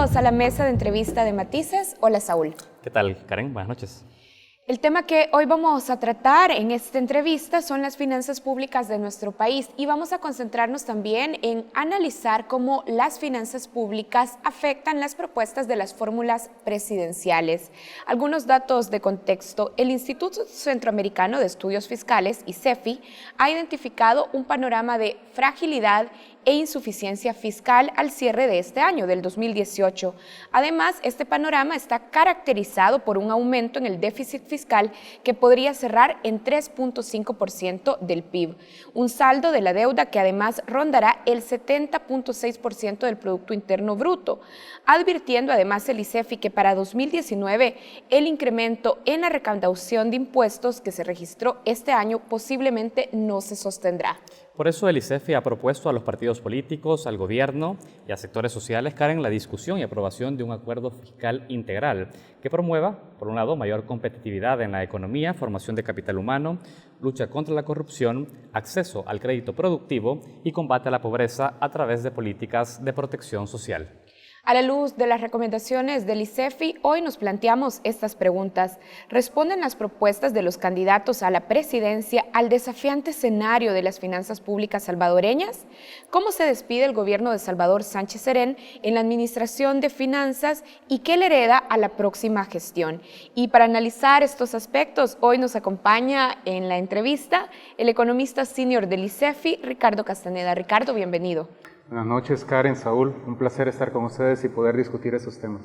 Bienvenidos a la mesa de entrevista de Matices. Hola, Saúl. ¿Qué tal, Karen? Buenas noches. El tema que hoy vamos a tratar en esta entrevista son las finanzas públicas de nuestro país y vamos a concentrarnos también en analizar cómo las finanzas públicas afectan las propuestas de las fórmulas presidenciales. Algunos datos de contexto. El Instituto Centroamericano de Estudios Fiscales, ICEFI, ha identificado un panorama de fragilidad e insuficiencia fiscal al cierre de este año, del 2018. Además, este panorama está caracterizado por un aumento en el déficit fiscal que podría cerrar en 3.5% del PIB, un saldo de la deuda que además rondará el 70.6% del Producto Interno Bruto, advirtiendo además el ICEFI que para 2019 el incremento en la recaudación de impuestos que se registró este año posiblemente no se sostendrá. Por eso el ICEFI ha propuesto a los partidos políticos, al gobierno y a sectores sociales, Karen, la discusión y aprobación de un acuerdo fiscal integral que promueva, por un lado, mayor competitividad en la economía, formación de capital humano, lucha contra la corrupción, acceso al crédito productivo y combate a la pobreza a través de políticas de protección social. A la luz de las recomendaciones del ICEFI, hoy nos planteamos estas preguntas. ¿Responden las propuestas de los candidatos a la presidencia al desafiante escenario de las finanzas públicas salvadoreñas? ¿Cómo se despide el gobierno de Salvador Sánchez Serén en la administración de finanzas y qué le hereda a la próxima gestión? Y para analizar estos aspectos, hoy nos acompaña en la entrevista el economista senior del ICEFI, Ricardo Castaneda. Ricardo, bienvenido. Buenas noches, Karen, Saúl. Un placer estar con ustedes y poder discutir esos temas.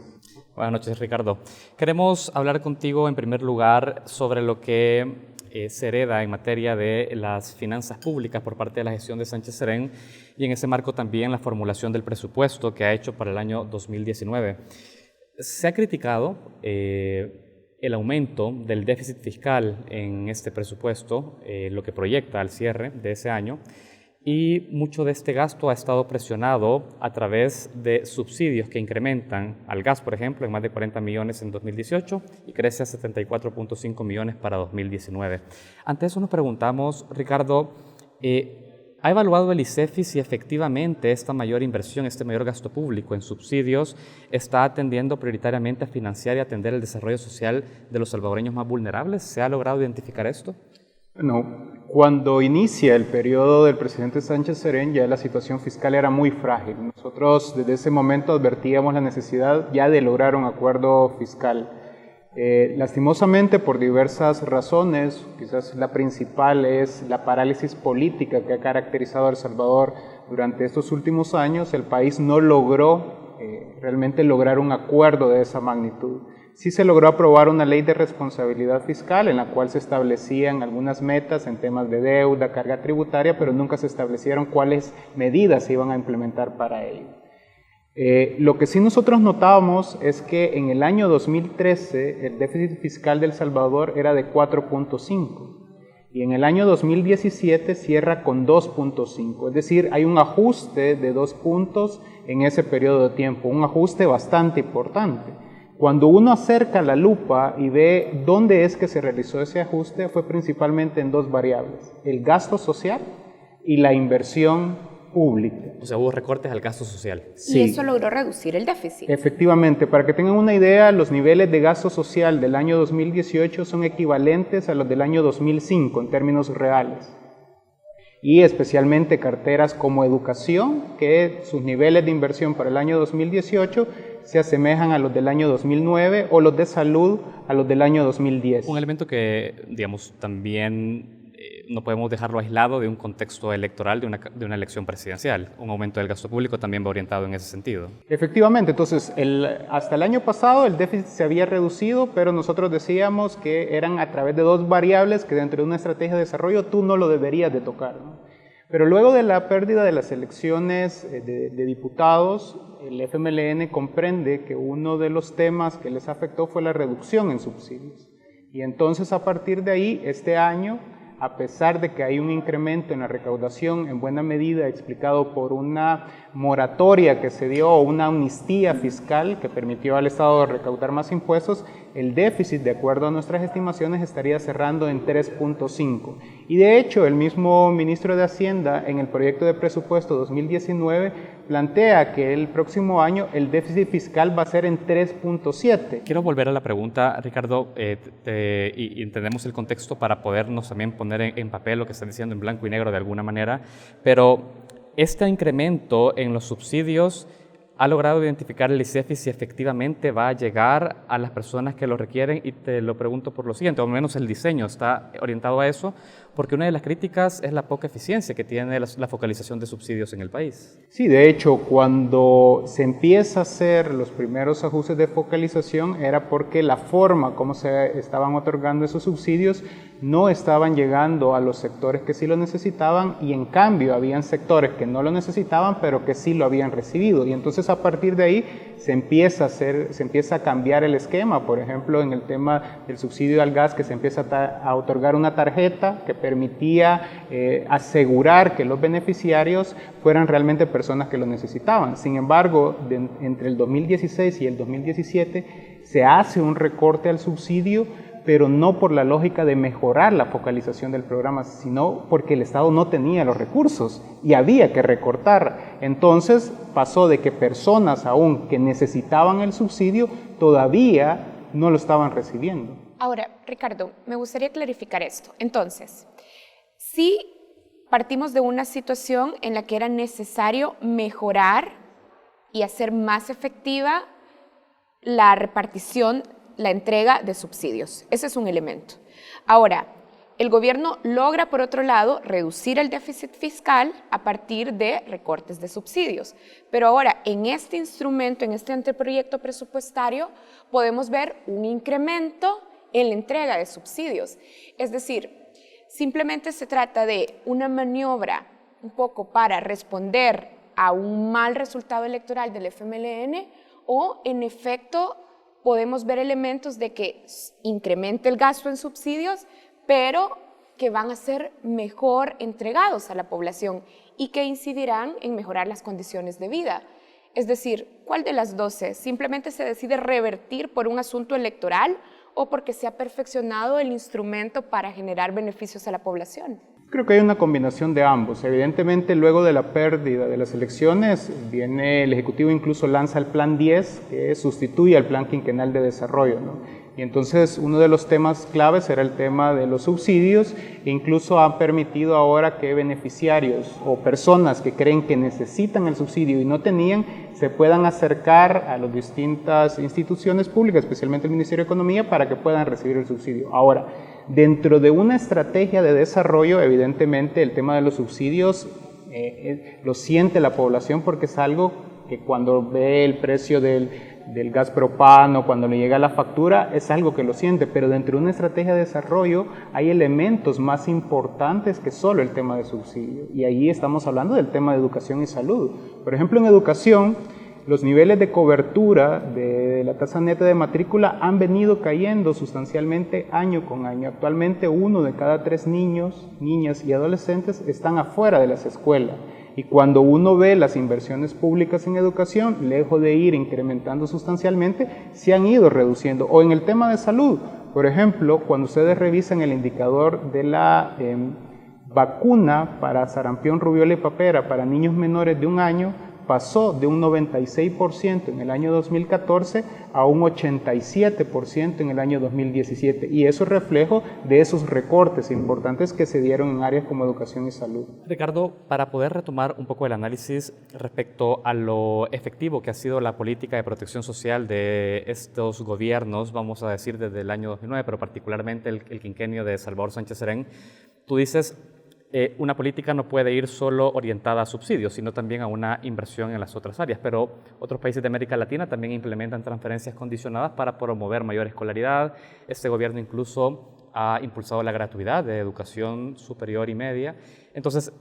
Buenas noches, Ricardo. Queremos hablar contigo en primer lugar sobre lo que se hereda en materia de las finanzas públicas por parte de la gestión de Sánchez Serén y en ese marco también la formulación del presupuesto que ha hecho para el año 2019. Se ha criticado el aumento del déficit fiscal en este presupuesto, lo que proyecta al cierre de ese año, y mucho de este gasto ha estado presionado a través de subsidios que incrementan al gas, por ejemplo, en más de 40 millones en 2018 y crece a 74.5 millones para 2019. Ante eso nos preguntamos, Ricardo, ¿ha evaluado el ICEFI si efectivamente esta mayor inversión, este mayor gasto público en subsidios está atendiendo prioritariamente a financiar y atender el desarrollo social de los salvadoreños más vulnerables? ¿Se ha logrado identificar esto? No. Cuando inicia el periodo del presidente Sánchez Serén, ya la situación fiscal era muy frágil. Nosotros desde ese momento advertíamos la necesidad ya de lograr un acuerdo fiscal. Lastimosamente, por diversas razones, quizás la principal es la parálisis política que ha caracterizado a El Salvador durante estos últimos años, el país no logró realmente lograr un acuerdo de esa magnitud. Sí se logró aprobar una ley de responsabilidad fiscal en la cual se establecían algunas metas en temas de deuda, carga tributaria, pero nunca se establecieron cuáles medidas se iban a implementar para ello. Lo que sí nosotros notábamos es que en el año 2013 el déficit fiscal de El Salvador era de 4.5 y en el año 2017 cierra con 2.5, es decir, hay un ajuste de 2 puntos en ese periodo de tiempo, un ajuste bastante importante. Cuando uno acerca la lupa y ve dónde es que se realizó ese ajuste, fue principalmente en dos variables, el gasto social y la inversión pública. O sea, hubo recortes al gasto social. Sí. Y eso logró reducir el déficit. Efectivamente, para que tengan una idea, los niveles de gasto social del año 2018 son equivalentes a los del año 2005 en términos reales. Y especialmente carteras como educación, que sus niveles de inversión para el año 2018 se asemejan a los del año 2009 o los de salud a los del año 2010. Un elemento que, digamos, también no podemos dejarlo aislado de un contexto electoral, de una elección presidencial. Un aumento del gasto público también va orientado en ese sentido. Efectivamente, entonces hasta el año pasado el déficit se había reducido, pero nosotros decíamos que eran a través de dos variables que dentro de una estrategia de desarrollo tú no lo deberías de tocar, ¿no? Pero luego de la pérdida de las elecciones de diputados, el FMLN comprende que uno de los temas que les afectó fue la reducción en subsidios. Y entonces a partir de ahí, este año, a pesar de que hay un incremento en la recaudación en buena medida explicado por una moratoria que se dio o una amnistía fiscal que permitió al Estado recaudar más impuestos, el déficit, de acuerdo a nuestras estimaciones, estaría cerrando en 3.5. Y de hecho, el mismo ministro de Hacienda en el proyecto de presupuesto 2019 plantea que el próximo año el déficit fiscal va a ser en 3.7. Quiero volver a la pregunta, Ricardo, y entendemos el contexto para podernos también poner en papel lo que están diciendo en blanco y negro de alguna manera, pero este incremento en los subsidios ha logrado identificar el ICEFI si efectivamente va a llegar a las personas que lo requieren, y te lo pregunto por lo siguiente, o al menos el diseño está orientado a eso, porque una de las críticas es la poca eficiencia que tiene la focalización de subsidios en el país. Sí, de hecho, cuando se empieza a hacer los primeros ajustes de focalización era porque la forma como se estaban otorgando esos subsidios no estaban llegando a los sectores que sí lo necesitaban, y en cambio habían sectores que no lo necesitaban pero que sí lo habían recibido, y entonces a partir de ahí se empieza a cambiar el esquema. Por ejemplo, en el tema del subsidio al gas, que se empieza a otorgar una tarjeta que permitía asegurar que los beneficiarios fueran realmente personas que lo necesitaban. Sin embargo, entre el 2016 y el 2017 se hace un recorte al subsidio, pero no por la lógica de mejorar la focalización del programa, sino porque el Estado no tenía los recursos y había que recortar. Entonces pasó de que personas aún que necesitaban el subsidio todavía no lo estaban recibiendo. Ahora, Ricardo, me gustaría clarificar esto. Entonces, sí partimos de una situación en la que era necesario mejorar y hacer más efectiva la repartición, la entrega de subsidios. Ese es un elemento. Ahora, el gobierno logra, por otro lado, reducir el déficit fiscal a partir de recortes de subsidios. Pero ahora, en este instrumento, en este anteproyecto presupuestario, podemos ver un incremento en la entrega de subsidios. Es decir, simplemente se trata de una maniobra un poco para responder a un mal resultado electoral del FMLN, o en efecto podemos ver elementos de que incremente el gasto en subsidios, pero que van a ser mejor entregados a la población y que incidirán en mejorar las condiciones de vida. Es decir, ¿cuál de las 12? ¿Simplemente se decide revertir por un asunto electoral o porque se ha perfeccionado el instrumento para generar beneficios a la población? Creo que hay una combinación de ambos. Evidentemente, luego de la pérdida de las elecciones, el Ejecutivo incluso lanza el Plan 10, que sustituye al Plan Quinquenal de Desarrollo, ¿no? Y entonces uno de los temas claves era el tema de los subsidios, e incluso han permitido ahora que beneficiarios o personas que creen que necesitan el subsidio y no tenían, se puedan acercar a las distintas instituciones públicas, especialmente el Ministerio de Economía, para que puedan recibir el subsidio. Ahora, dentro de una estrategia de desarrollo, evidentemente el tema de los subsidios lo siente la población, porque es algo que cuando ve el precio del gas propano, cuando le llega la factura, es algo que lo siente, pero dentro de una estrategia de desarrollo hay elementos más importantes que solo el tema de subsidio, y ahí estamos hablando del tema de educación y salud. Por ejemplo, en educación, los niveles de cobertura de la tasa neta de matrícula han venido cayendo sustancialmente año con año. Actualmente 1 de cada 3 niños, niñas y adolescentes están afuera de las escuelas. Y cuando uno ve las inversiones públicas en educación, lejos de ir incrementando sustancialmente, se han ido reduciendo. O en el tema de salud, por ejemplo, cuando ustedes revisan el indicador de la vacuna para sarampión, rubiola y papera para niños menores de 1 año, pasó de un 96% en el año 2014 a un 87% en el año 2017. Y eso es reflejo de esos recortes importantes que se dieron en áreas como educación y salud. Ricardo, para poder retomar un poco el análisis respecto a lo efectivo que ha sido la política de protección social de estos gobiernos, vamos a decir desde el año 2009, pero particularmente el quinquenio de Salvador Sánchez Serén, tú dices, una política no puede ir solo orientada a subsidios, sino también a una inversión en las otras áreas. Pero otros países de América Latina también implementan transferencias condicionadas para promover mayor escolaridad. Este gobierno incluso ha impulsado la gratuidad de educación superior y media. Entonces,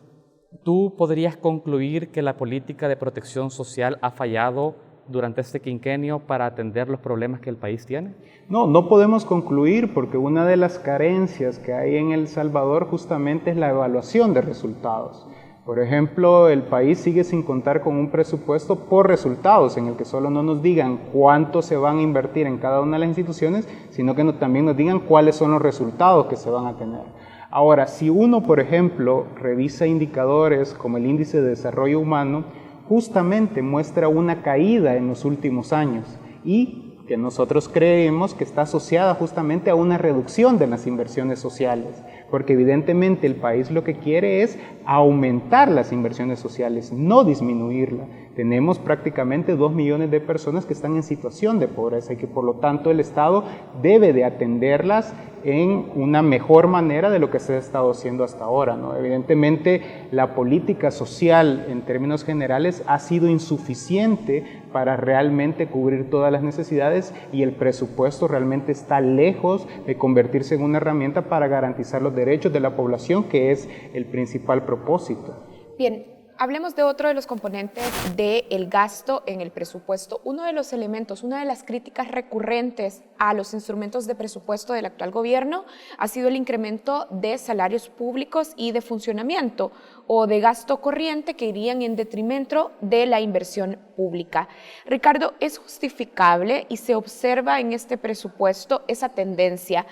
¿tú podrías concluir que la política de protección social ha fallado durante este quinquenio para atender los problemas que el país tiene? No, no podemos concluir porque una de las carencias que hay en El Salvador justamente es la evaluación de resultados. Por ejemplo, el país sigue sin contar con un presupuesto por resultados, en el que solo no nos digan cuánto se van a invertir en cada una de las instituciones, sino que también nos digan cuáles son los resultados que se van a tener. Ahora, si uno, por ejemplo, revisa indicadores como el índice de desarrollo humano, justamente muestra una caída en los últimos años y que nosotros creemos que está asociada justamente a una reducción de las inversiones sociales, porque evidentemente el país lo que quiere es aumentar las inversiones sociales, no disminuirlas. Tenemos prácticamente 2 millones de personas que están en situación de pobreza y que por lo tanto el Estado debe de atenderlas en una mejor manera de lo que se ha estado haciendo hasta ahora, ¿no? Evidentemente la política social en términos generales ha sido insuficiente para realmente cubrir todas las necesidades y el presupuesto realmente está lejos de convertirse en una herramienta para garantizar los derechos de la población, que es el principal propósito. Bien, hablemos de otro de los componentes del gasto en el presupuesto. Uno de los elementos, una de las críticas recurrentes a los instrumentos de presupuesto del actual gobierno ha sido el incremento de salarios públicos y de funcionamiento o de gasto corriente que irían en detrimento de la inversión pública. Ricardo, ¿es justificable y se observa en este presupuesto esa tendencia?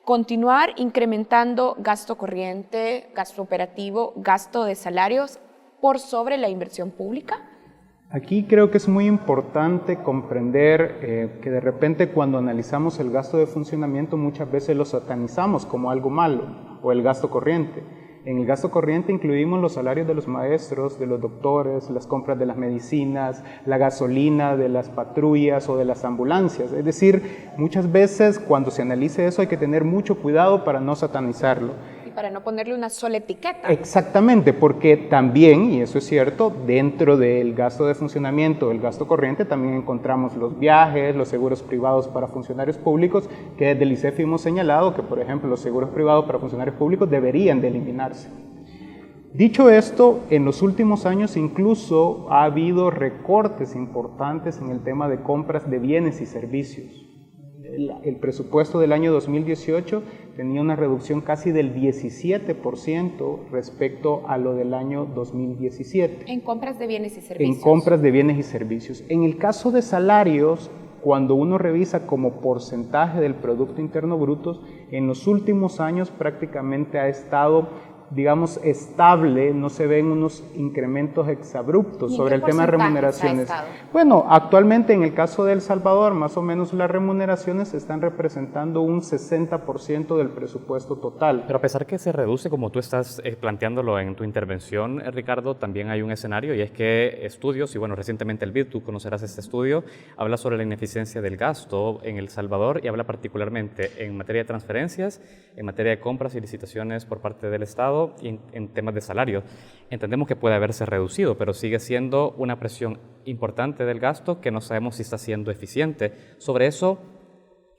Continuar incrementando gasto corriente, gasto operativo, gasto de salarios por sobre la inversión pública? Aquí creo que es muy importante comprender que de repente cuando analizamos el gasto de funcionamiento muchas veces lo satanizamos como algo malo, o el gasto corriente. En el gasto corriente incluimos los salarios de los maestros, de los doctores, las compras de las medicinas, la gasolina de las patrullas o de las ambulancias. Es decir, muchas veces cuando se analice eso hay que tener mucho cuidado para no satanizarlo. Para no ponerle una sola etiqueta. Exactamente, porque también, y eso es cierto, dentro del gasto de funcionamiento, el gasto corriente, también encontramos los viajes, los seguros privados para funcionarios públicos, que desde el ICEFI hemos señalado que, por ejemplo, los seguros privados para funcionarios públicos deberían de eliminarse. Dicho esto, en los últimos años incluso ha habido recortes importantes en el tema de compras de bienes y servicios. El presupuesto del año 2018 tenía una reducción casi del 17% respecto a lo del año 2017. En compras de bienes y servicios. En compras de bienes y servicios. En el caso de salarios, cuando uno revisa como porcentaje del Producto Interno Bruto, en los últimos años prácticamente ha estado, digamos, estable, no se ven unos incrementos exabruptos sobre el tema de remuneraciones. Bueno, actualmente en el caso de El Salvador, más o menos las remuneraciones están representando un 60% del presupuesto total. Pero a pesar que se reduce, como tú estás planteándolo en tu intervención, Ricardo, también hay un escenario y es que estudios, y bueno, recientemente el BID, tú conocerás este estudio, habla sobre la ineficiencia del gasto en El Salvador y habla particularmente en materia de transferencias, en materia de compras y licitaciones por parte del Estado, y en temas de salario. Entendemos que puede haberse reducido, pero sigue siendo una presión importante del gasto que no sabemos si está siendo eficiente. Sobre eso,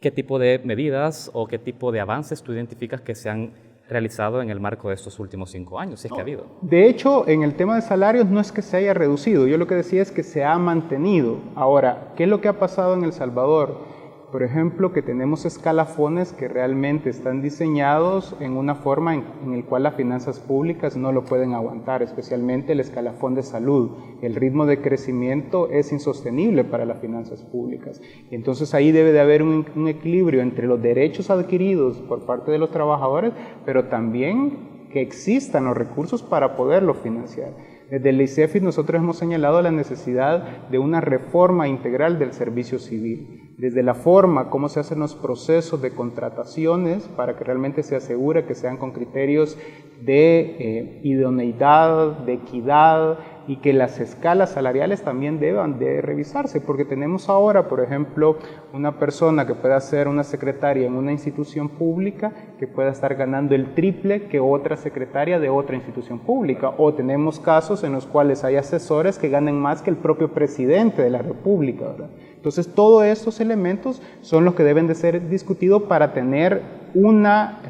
¿qué tipo de medidas o qué tipo de avances tú identificas que se han realizado en el marco de estos últimos 5 años, si es que ha habido? De hecho, en el tema de salarios no es que se haya reducido, yo lo que decía es que se ha mantenido. Ahora, ¿qué es lo que ha pasado en El Salvador? Por ejemplo, que tenemos escalafones que realmente están diseñados en una forma en la cual las finanzas públicas no lo pueden aguantar, especialmente el escalafón de salud. El ritmo de crecimiento es insostenible para las finanzas públicas. Y entonces ahí debe de haber un equilibrio entre los derechos adquiridos por parte de los trabajadores, pero también que existan los recursos para poderlo financiar. Desde el ICEFI nosotros hemos señalado la necesidad de una reforma integral del servicio civil, desde la forma, cómo se hacen los procesos de contrataciones para que realmente se asegure que sean con criterios de idoneidad, de equidad y que las escalas salariales también deban de revisarse, porque tenemos ahora, por ejemplo, una persona que pueda ser una secretaria en una institución pública que pueda estar ganando el triple que otra secretaria de otra institución pública, o tenemos casos en los cuales hay asesores que ganan más que el propio presidente de la República, ¿verdad? Entonces, todos estos elementos son los que deben de ser discutidos para tener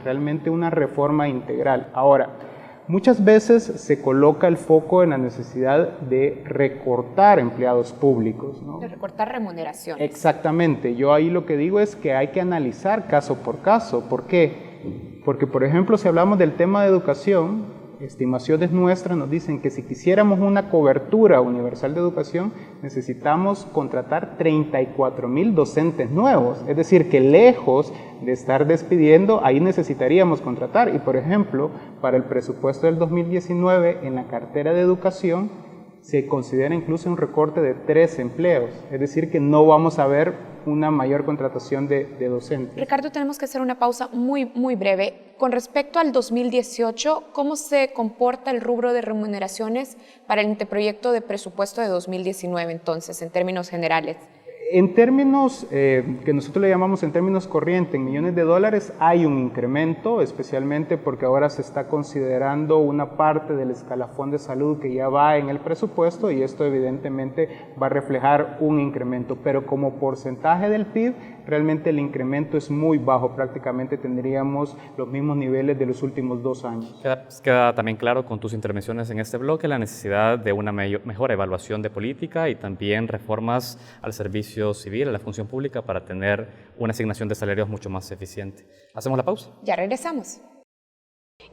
realmente una reforma integral. Ahora, Muchas veces se coloca el foco en la necesidad de recortar empleados públicos, ¿no? De recortar remuneraciones. Exactamente. Yo ahí lo que digo es que hay que analizar caso por caso. ¿Por qué? Porque, por ejemplo, si hablamos del tema de educación, estimaciones nuestras nos dicen que si quisiéramos una cobertura universal de educación, necesitamos contratar 34,000 docentes nuevos. Es decir, que lejos de estar despidiendo, ahí necesitaríamos contratar. Y, por ejemplo, para el presupuesto del 2019, en la cartera de educación, se considera incluso un recorte de 3 empleos. Es decir, que no vamos a ver una mayor contratación de docentes. Ricardo, tenemos que hacer una pausa muy breve. Con respecto al 2018, ¿cómo se comporta el rubro de remuneraciones para el anteproyecto de presupuesto de 2019, entonces, en términos generales? En términos que nosotros le llamamos en términos corrientes, en millones de dólares, hay un incremento, especialmente porque ahora se está considerando una parte del escalafón de salud que ya va en el presupuesto y esto evidentemente va a reflejar un incremento, pero como porcentaje del PIB, realmente el incremento es muy bajo, prácticamente tendríamos los mismos niveles de los últimos 2 años. Queda también claro con tus intervenciones en este bloque la necesidad de una mejor evaluación de política y también reformas al servicio civil, a la función pública para tener una asignación de salarios mucho más eficiente. ¿Hacemos la pausa? Ya regresamos.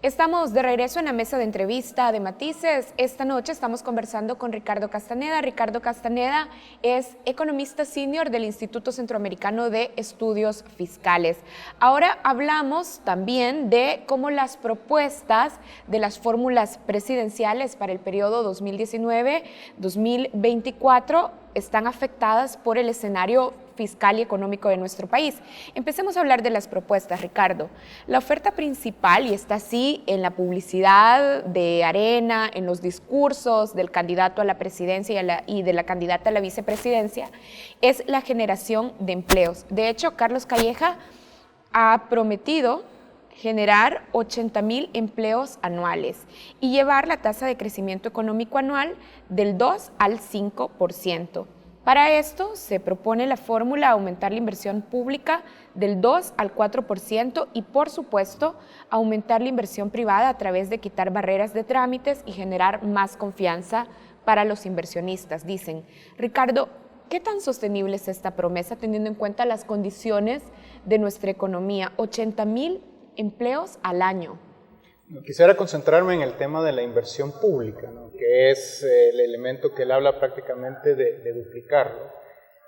Estamos de regreso en la mesa de entrevista de Matices. Esta noche estamos conversando con Ricardo Castaneda. Ricardo Castaneda es economista senior del Instituto Centroamericano de Estudios Fiscales. Ahora hablamos también de cómo las propuestas de las fórmulas presidenciales para el periodo 2019-2024 están afectadas por el escenario fiscal y económico de nuestro país. Empecemos a hablar de las propuestas, Ricardo. La oferta principal, y está así en la publicidad de Arena, en los discursos del candidato a la presidencia y de la candidata a la vicepresidencia, es la generación de empleos. De hecho, Carlos Calleja ha prometido generar 80,000 empleos anuales y llevar la tasa de crecimiento económico anual del 2 al 5%. Para esto se propone la fórmula aumentar la inversión pública del 2 al 4% y, por supuesto, aumentar la inversión privada a través de quitar barreras de trámites y generar más confianza para los inversionistas, dicen. Ricardo, ¿qué tan sostenible es esta promesa teniendo en cuenta las condiciones de nuestra economía? 80,000 empleos al año. Quisiera concentrarme en el tema de la inversión pública, ¿no? Que es el elemento que él habla prácticamente de duplicarlo.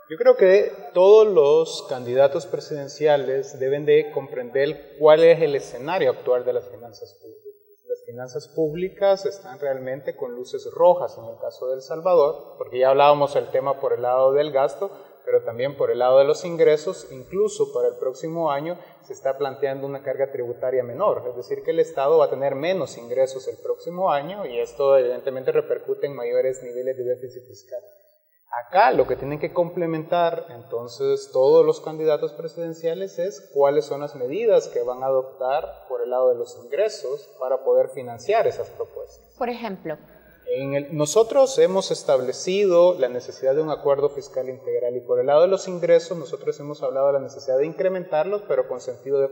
Yo creo que todos los candidatos presidenciales deben de comprender cuál es el escenario actual de las finanzas públicas. Las finanzas públicas están realmente con luces rojas en el caso de El Salvador, porque ya hablábamos del tema por el lado del gasto, pero también por el lado de los ingresos. Incluso para el próximo año se está planteando una carga tributaria menor, es decir, que el Estado va a tener menos ingresos el próximo año y esto evidentemente repercute en mayores niveles de déficit fiscal. Acá lo que tienen que complementar entonces todos los candidatos presidenciales es cuáles son las medidas que van a adoptar por el lado de los ingresos para poder financiar esas propuestas. Por ejemplo, nosotros hemos establecido la necesidad de un acuerdo fiscal integral y por el lado de los ingresos nosotros hemos hablado de la necesidad de incrementarlos pero con sentido de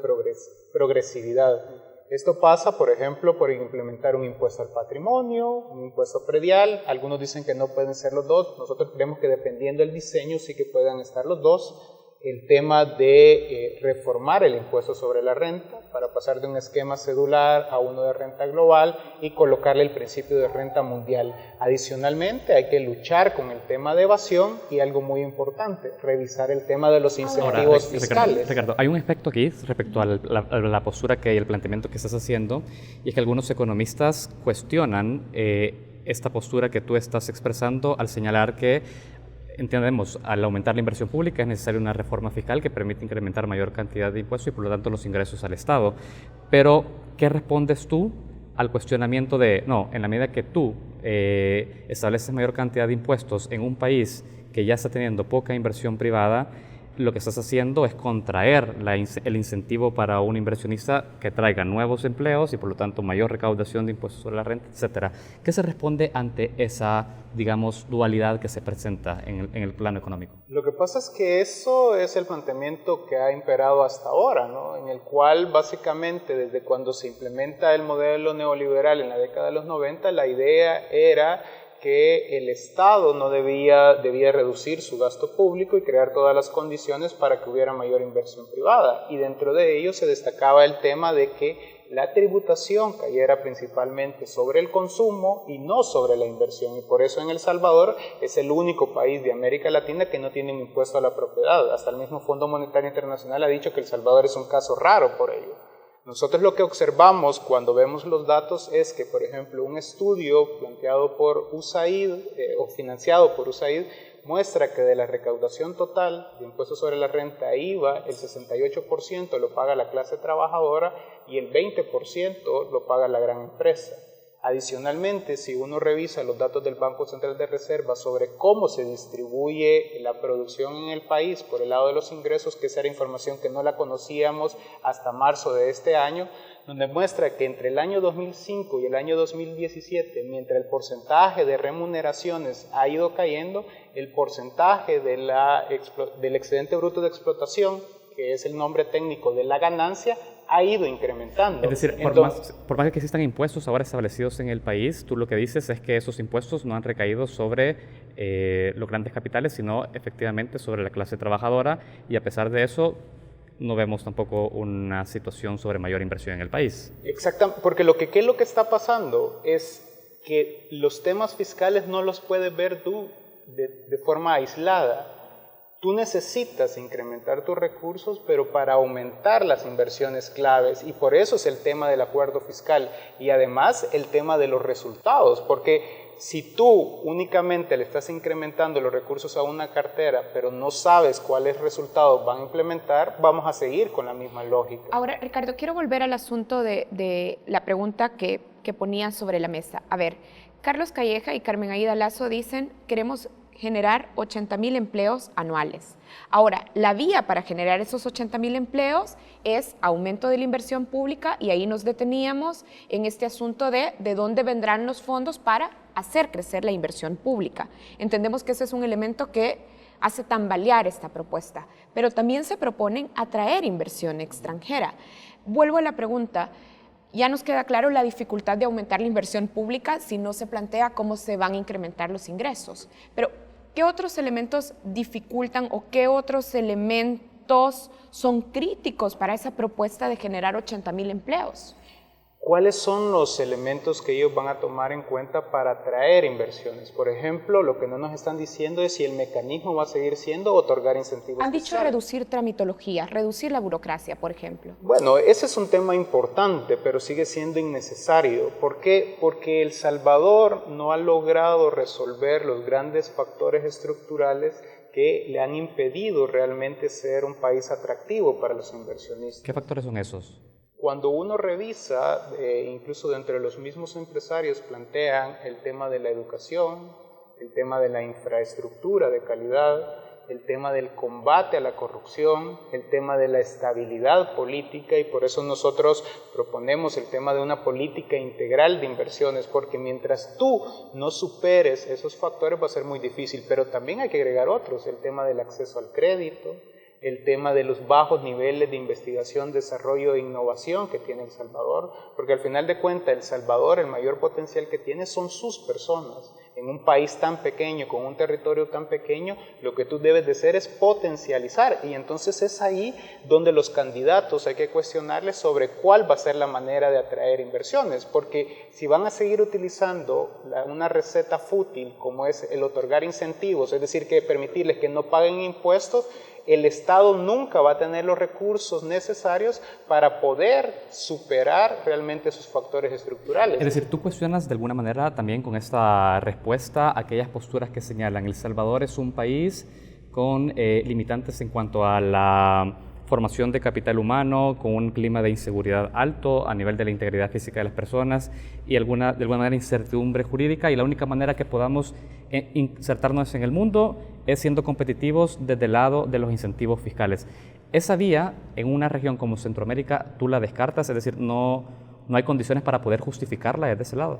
progresividad. Esto pasa, por ejemplo, por implementar un impuesto al patrimonio, un impuesto predial. Algunos dicen que no pueden ser los dos. Nosotros creemos que dependiendo del diseño sí que puedan estar los dos. El tema de reformar el impuesto sobre la renta para pasar de un esquema cedular a uno de renta global y colocarle el principio de renta mundial. Adicionalmente, hay que luchar con el tema de evasión y algo muy importante, revisar el tema de los incentivos fiscales. Ricardo, hay un aspecto aquí respecto a la postura y el planteamiento que estás haciendo, y es que algunos economistas cuestionan esta postura que tú estás expresando al señalar que entendemos, al aumentar la inversión pública es necesaria una reforma fiscal que permite incrementar mayor cantidad de impuestos y por lo tanto los ingresos al Estado. Pero, ¿qué respondes tú al cuestionamiento de, no, en la medida que tú estableces mayor cantidad de impuestos en un país que ya está teniendo poca inversión privada, lo que estás haciendo es contraer el incentivo para un inversionista que traiga nuevos empleos y por lo tanto mayor recaudación de impuestos sobre la renta, etcétera. ¿Qué se responde ante esa, digamos, dualidad que se presenta en el plano económico? Lo que pasa es que eso es el planteamiento que ha imperado hasta ahora, ¿no? En el cual básicamente desde cuando se implementa el modelo neoliberal en la década de los 90, la idea era que el Estado no debía reducir su gasto público y crear todas las condiciones para que hubiera mayor inversión privada. Y dentro de ello se destacaba el tema de que la tributación cayera principalmente sobre el consumo y no sobre la inversión. Y por eso en El Salvador es el único país de América Latina que no tiene un impuesto a la propiedad. Hasta el mismo Fondo Monetario Internacional ha dicho que El Salvador es un caso raro por ello. Nosotros lo que observamos cuando vemos los datos es que, por ejemplo, un estudio planteado por USAID o financiado por USAID muestra que de la recaudación total de impuestos sobre la renta IVA, el 68% lo paga la clase trabajadora y el 20% lo paga la gran empresa. Adicionalmente, si uno revisa los datos del Banco Central de Reserva sobre cómo se distribuye la producción en el país por el lado de los ingresos, que esa era información que no la conocíamos hasta marzo de este año, donde muestra que entre el año 2005 y el año 2017, mientras el porcentaje de remuneraciones ha ido cayendo, el porcentaje del excedente bruto de explotación, que es el nombre técnico de la ganancia, ha ido incrementando. Es decir, por más que existan impuestos ahora establecidos en el país, tú lo que dices es que esos impuestos no han recaído sobre los grandes capitales, sino efectivamente sobre la clase trabajadora, y a pesar de eso no vemos tampoco una situación sobre mayor inversión en el país. Exactamente, porque ¿qué es lo que está pasando? Es que los temas fiscales no los puedes ver tú de forma aislada. Tú necesitas incrementar tus recursos, pero para aumentar las inversiones claves, y por eso es el tema del acuerdo fiscal y además el tema de los resultados, porque si tú únicamente le estás incrementando los recursos a una cartera, pero no sabes cuáles resultados van a implementar, vamos a seguir con la misma lógica. Ahora, Ricardo, quiero volver al asunto de la pregunta que ponía sobre la mesa. A ver, Carlos Calleja y Carmen Aida Lazo dicen, queremos generar 80,000 empleos anuales. Ahora, la vía para generar esos 80,000 empleos es aumento de la inversión pública, y ahí nos deteníamos en este asunto de dónde vendrán los fondos para hacer crecer la inversión pública. Entendemos que ese es un elemento que hace tambalear esta propuesta, pero también se proponen atraer inversión extranjera. Vuelvo a la pregunta. Ya nos queda claro la dificultad de aumentar la inversión pública si no se plantea cómo se van a incrementar los ingresos. Pero, ¿qué otros elementos dificultan o qué otros elementos son críticos para esa propuesta de generar 80,000 empleos? ¿Cuáles son los elementos que ellos van a tomar en cuenta para atraer inversiones? Por ejemplo, lo que no nos están diciendo es si el mecanismo va a seguir siendo otorgar incentivos. Han dicho reducir tramitología, reducir la burocracia, por ejemplo. Bueno, ese es un tema importante, pero sigue siendo innecesario. ¿Por qué? Porque El Salvador no ha logrado resolver los grandes factores estructurales que le han impedido realmente ser un país atractivo para los inversionistas. ¿Qué factores son esos? Cuando uno revisa, incluso dentro de los mismos empresarios plantean el tema de la educación, el tema de la infraestructura de calidad, el tema del combate a la corrupción, el tema de la estabilidad política, y por eso nosotros proponemos el tema de una política integral de inversiones, porque mientras tú no superes esos factores va a ser muy difícil, pero también hay que agregar otros, el tema del acceso al crédito, el tema de los bajos niveles de investigación, desarrollo e innovación que tiene El Salvador, porque al final de cuentas El Salvador, el mayor potencial que tiene son sus personas. En un país tan pequeño, con un territorio tan pequeño, lo que tú debes de hacer es potencializar, y entonces es ahí donde los candidatos hay que cuestionarles sobre cuál va a ser la manera de atraer inversiones, porque si van a seguir utilizando una receta fútil como es el otorgar incentivos, es decir, que permitirles que no paguen impuestos, el Estado nunca va a tener los recursos necesarios para poder superar realmente sus factores estructurales. Es decir, tú cuestionas de alguna manera también con esta respuesta aquellas posturas que señalan El Salvador es un país con limitantes en cuanto a la formación de capital humano, con un clima de inseguridad alto a nivel de la integridad física de las personas y de alguna manera incertidumbre jurídica, y la única manera que podamos insertarnos en el mundo es siendo competitivos desde el lado de los incentivos fiscales. Esa vía en una región como Centroamérica, ¿tú la descartas? Es decir, no hay condiciones para poder justificarla desde ese lado.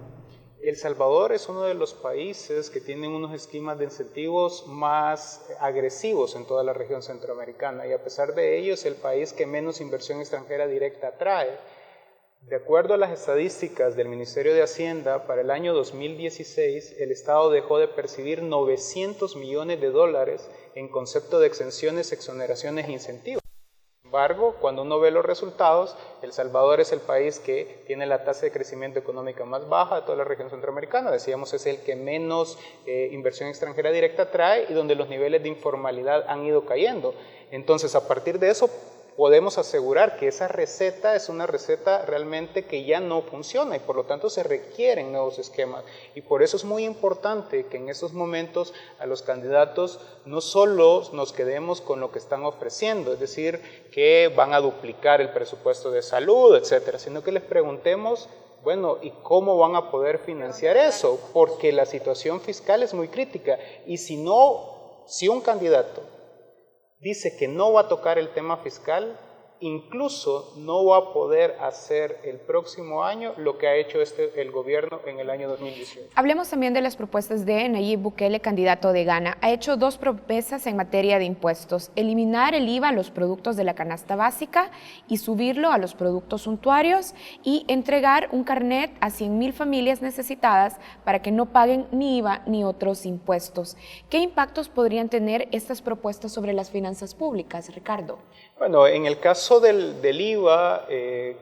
El Salvador es uno de los países que tienen unos esquemas de incentivos más agresivos en toda la región centroamericana, y a pesar de ello es el país que menos inversión extranjera directa trae. De acuerdo a las estadísticas del Ministerio de Hacienda, para el año 2016 el Estado dejó de percibir $900 millones en concepto de exenciones, exoneraciones e incentivos. Sin embargo, cuando uno ve los resultados, El Salvador es el país que tiene la tasa de crecimiento económica más baja de toda la región centroamericana. Decíamos, es el que menos inversión extranjera directa trae y donde los niveles de informalidad han ido cayendo. Entonces, a partir de eso, podemos asegurar que esa receta es una receta realmente que ya no funciona y por lo tanto se requieren nuevos esquemas. Y por eso es muy importante que en estos momentos a los candidatos no solo nos quedemos con lo que están ofreciendo, es decir, que van a duplicar el presupuesto de salud, etcétera, sino que les preguntemos, bueno, ¿y cómo van a poder financiar eso? Porque la situación fiscal es muy crítica y si un candidato dice que no va a tocar el tema fiscal, incluso no va a poder hacer el próximo año lo que ha hecho el gobierno en el año 2018. Hablemos también de las propuestas de Nayib Bukele, candidato de Ghana. Ha hecho 2 promesas en materia de impuestos: eliminar el IVA a los productos de la canasta básica y subirlo a los productos suntuarios, y entregar un carnet a 100,000 familias necesitadas para que no paguen ni IVA ni otros impuestos. ¿Qué impactos podrían tener estas propuestas sobre las finanzas públicas, Ricardo? Bueno, en el caso del IVA,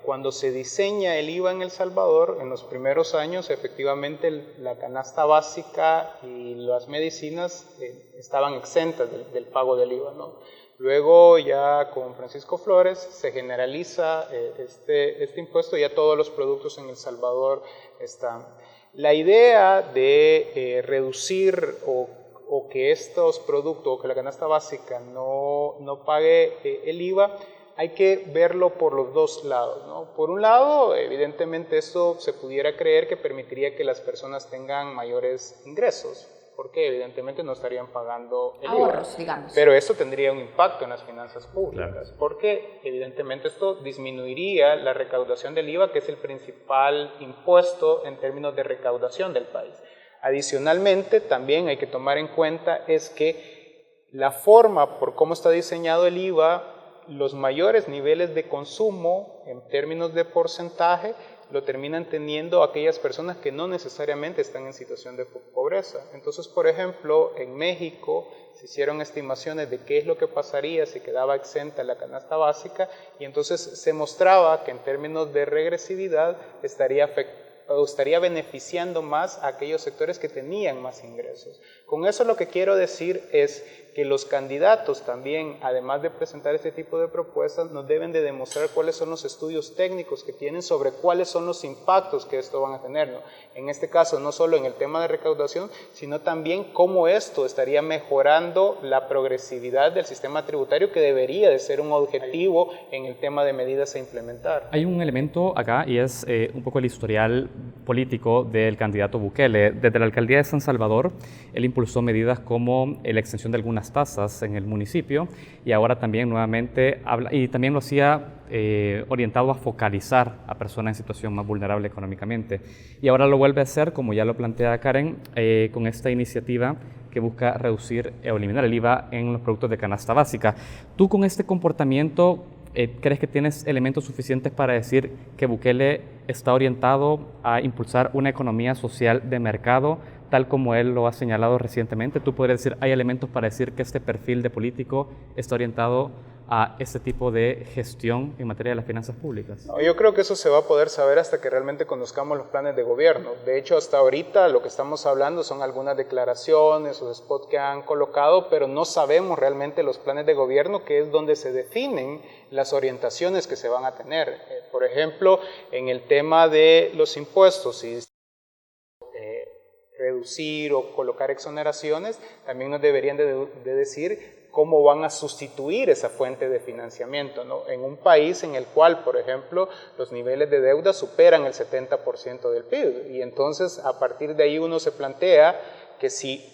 cuando se diseña el IVA en El Salvador, en los primeros años, efectivamente la canasta básica y las medicinas estaban exentas del pago del IVA, ¿no? Luego ya con Francisco Flores se generaliza este impuesto, ya todos los productos en El Salvador están. La idea de reducir o que estos productos, o que la canasta básica no pague el IVA, hay que verlo por los dos lados, ¿no? Por un lado, evidentemente esto se pudiera creer que permitiría que las personas tengan mayores ingresos, porque evidentemente no estarían pagando el ahorros, IVA. digamos. Pero eso tendría un impacto en las finanzas públicas, Claro. porque evidentemente esto disminuiría la recaudación del IVA, que es el principal impuesto en términos de recaudación del país. Adicionalmente, también hay que tomar en cuenta es que la forma por cómo está diseñado el IVA, los mayores niveles de consumo en términos de porcentaje lo terminan teniendo aquellas personas que no necesariamente están en situación de pobreza. Entonces, por ejemplo, en México se hicieron estimaciones de qué es lo que pasaría si quedaba exenta la canasta básica y entonces se mostraba que en términos de regresividad estaría beneficiando más a aquellos sectores que tenían más ingresos. Con eso lo que quiero decir es que los candidatos también, además de presentar este tipo de propuestas, nos deben de demostrar cuáles son los estudios técnicos que tienen sobre cuáles son los impactos que esto van a tener, ¿no? En este caso, no solo en el tema de recaudación, sino también cómo esto estaría mejorando la progresividad del sistema tributario, que debería de ser un objetivo en el tema de medidas a implementar. Hay un elemento acá y es un poco el historial político del candidato Bukele. Desde la alcaldía de San Salvador, él impulsó medidas como la exención de algunas tasas en el municipio y ahora también nuevamente y también lo hacía orientado a focalizar a personas en situación más vulnerable económicamente. Y ahora lo vuelve a hacer, como ya lo plantea Karen, con esta iniciativa que busca reducir o eliminar el IVA en los productos de canasta básica. ¿Tú con este comportamiento crees que tienes elementos suficientes para decir que Bukele está orientado a impulsar una economía social de mercado, tal como él lo ha señalado recientemente? ¿Tú podrías decir, hay elementos para decir que este perfil de político está orientado a este tipo de gestión en materia de las finanzas públicas? No, yo creo que eso se va a poder saber hasta que realmente conozcamos los planes de gobierno. De hecho, hasta ahorita lo que estamos hablando son algunas declaraciones o spots que han colocado, pero no sabemos realmente los planes de gobierno, que es donde se definen las orientaciones que se van a tener. Por ejemplo, en el tema de los impuestos, si reducir o colocar exoneraciones, también nos deberían de decir cómo van a sustituir esa fuente de financiamiento, ¿no? En un país en el cual, por ejemplo, los niveles de deuda superan el 70% del PIB, y entonces a partir de ahí uno se plantea que si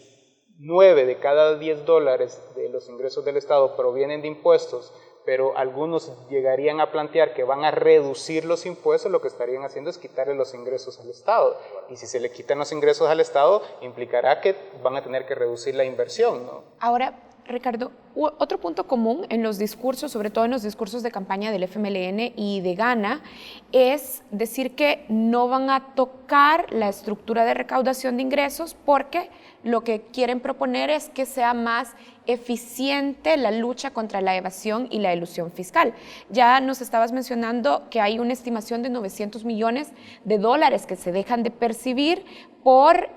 9 de cada 10 dólares de los ingresos del Estado provienen de impuestos, pero algunos llegarían a plantear que van a reducir los impuestos, lo que estarían haciendo es quitarle los ingresos al Estado. Y si se le quitan los ingresos al Estado, implicará que van a tener que reducir la inversión, ¿no? Ahora, Ricardo, otro punto común en los discursos, sobre todo en los discursos de campaña del FMLN y de Gana, es decir que no van a tocar la estructura de recaudación de ingresos porque lo que quieren proponer es que sea más eficiente la lucha contra la evasión y la elusión fiscal. Ya nos estabas mencionando que hay una estimación de 900 millones de dólares que se dejan de percibir por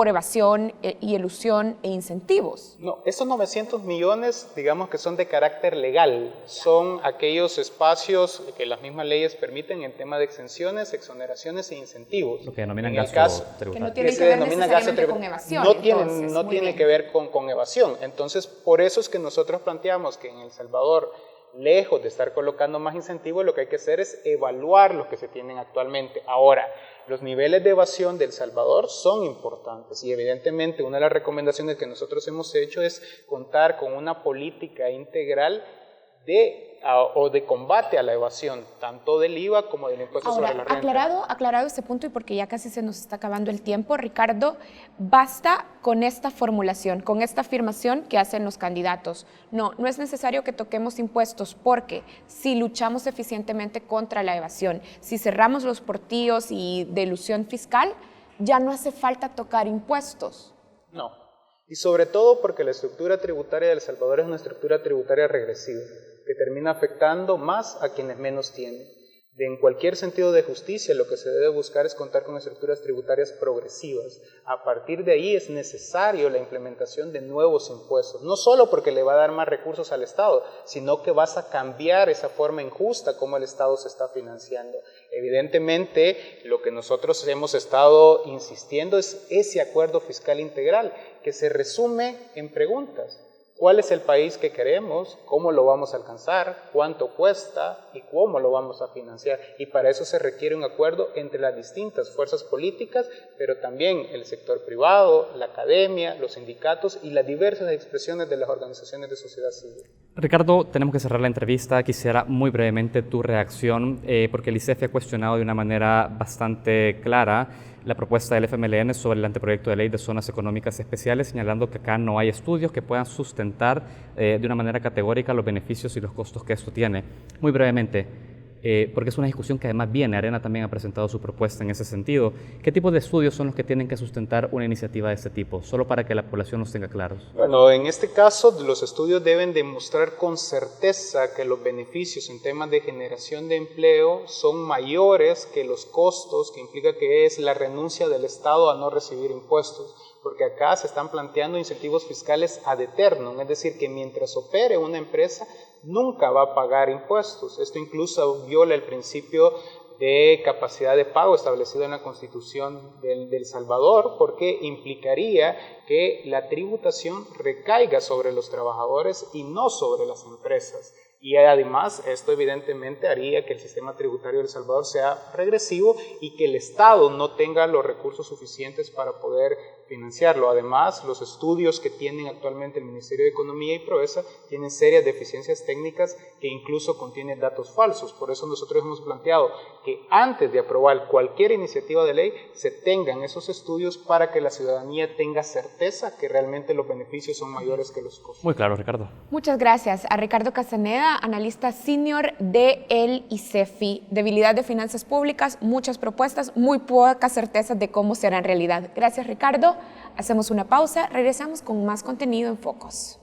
evasión y elusión e incentivos. No, esos 900 millones, digamos que son de carácter legal, son aquellos espacios que las mismas leyes permiten en tema de exenciones, exoneraciones e incentivos. Lo que denominan gasto tributario. Que no tienen que ver necesariamente con evasión. No tiene que ver con evasión. Entonces, por eso es que nosotros planteamos que en El Salvador, lejos de estar colocando más incentivos, lo que hay que hacer es evaluar los que se tienen actualmente. Ahora, los niveles de evasión de El Salvador son importantes y evidentemente una de las recomendaciones que nosotros hemos hecho es contar con una política integral de combate a la evasión, tanto del IVA como del impuesto sobre la renta. Aclarado este punto y porque ya casi se nos está acabando el tiempo, Ricardo, basta con esta formulación, con esta afirmación que hacen los candidatos. No es necesario que toquemos impuestos porque si luchamos eficientemente contra la evasión, si cerramos los portillos y de elusión fiscal, ya no hace falta tocar impuestos. No, y sobre todo porque la estructura tributaria de El Salvador es una estructura tributaria regresiva, que termina afectando más a quienes menos tienen. En cualquier sentido de justicia, lo que se debe buscar es contar con estructuras tributarias progresivas. A partir de ahí es necesario la implementación de nuevos impuestos, no solo porque le va a dar más recursos al Estado, sino que vas a cambiar esa forma injusta como el Estado se está financiando. Evidentemente, lo que nosotros hemos estado insistiendo es ese acuerdo fiscal integral, que se resume en preguntas. ¿Cuál es el país que queremos? ¿Cómo lo vamos a alcanzar? ¿Cuánto cuesta? ¿Y cómo lo vamos a financiar? Y para eso se requiere un acuerdo entre las distintas fuerzas políticas, pero también el sector privado, la academia, los sindicatos y las diversas expresiones de las organizaciones de sociedad civil. Ricardo, tenemos que cerrar la entrevista. Quisiera muy brevemente tu reacción, porque el ICEFI ha cuestionado de una manera bastante clara la propuesta del FMLN sobre el anteproyecto de ley de zonas económicas especiales, señalando que acá no hay estudios que puedan sustentar de una manera categórica los beneficios y los costos que esto tiene. Muy brevemente, porque es una discusión que además viene, Arena también ha presentado su propuesta en ese sentido. ¿Qué tipo de estudios son los que tienen que sustentar una iniciativa de este tipo? Solo para que la población los tenga claros. Bueno, en este caso los estudios deben demostrar con certeza que los beneficios en temas de generación de empleo son mayores que los costos que implica que es la renuncia del Estado a no recibir impuestos. Porque acá se están planteando incentivos fiscales ad eternum, es decir, que mientras opere una empresa nunca va a pagar impuestos. Esto incluso viola el principio de capacidad de pago establecido en la Constitución del Salvador, porque implicaría que la tributación recaiga sobre los trabajadores y no sobre las empresas. Y además, esto evidentemente haría que el sistema tributario de El Salvador sea regresivo y que el Estado no tenga los recursos suficientes para poder financiarlo. Además, los estudios que tienen actualmente el Ministerio de Economía y Proesa tienen serias deficiencias técnicas que incluso contienen datos falsos. Por eso nosotros hemos planteado que antes de aprobar cualquier iniciativa de ley se tengan esos estudios para que la ciudadanía tenga certeza que realmente los beneficios son mayores que los costos. Muy claro, Ricardo. Muchas gracias a Ricardo Castaneda, analista senior de el ICEFI. Debilidad de finanzas públicas, muchas propuestas, muy pocas certezas de cómo será en realidad. Gracias, Ricardo. Hacemos una pausa, regresamos con más contenido en Focos.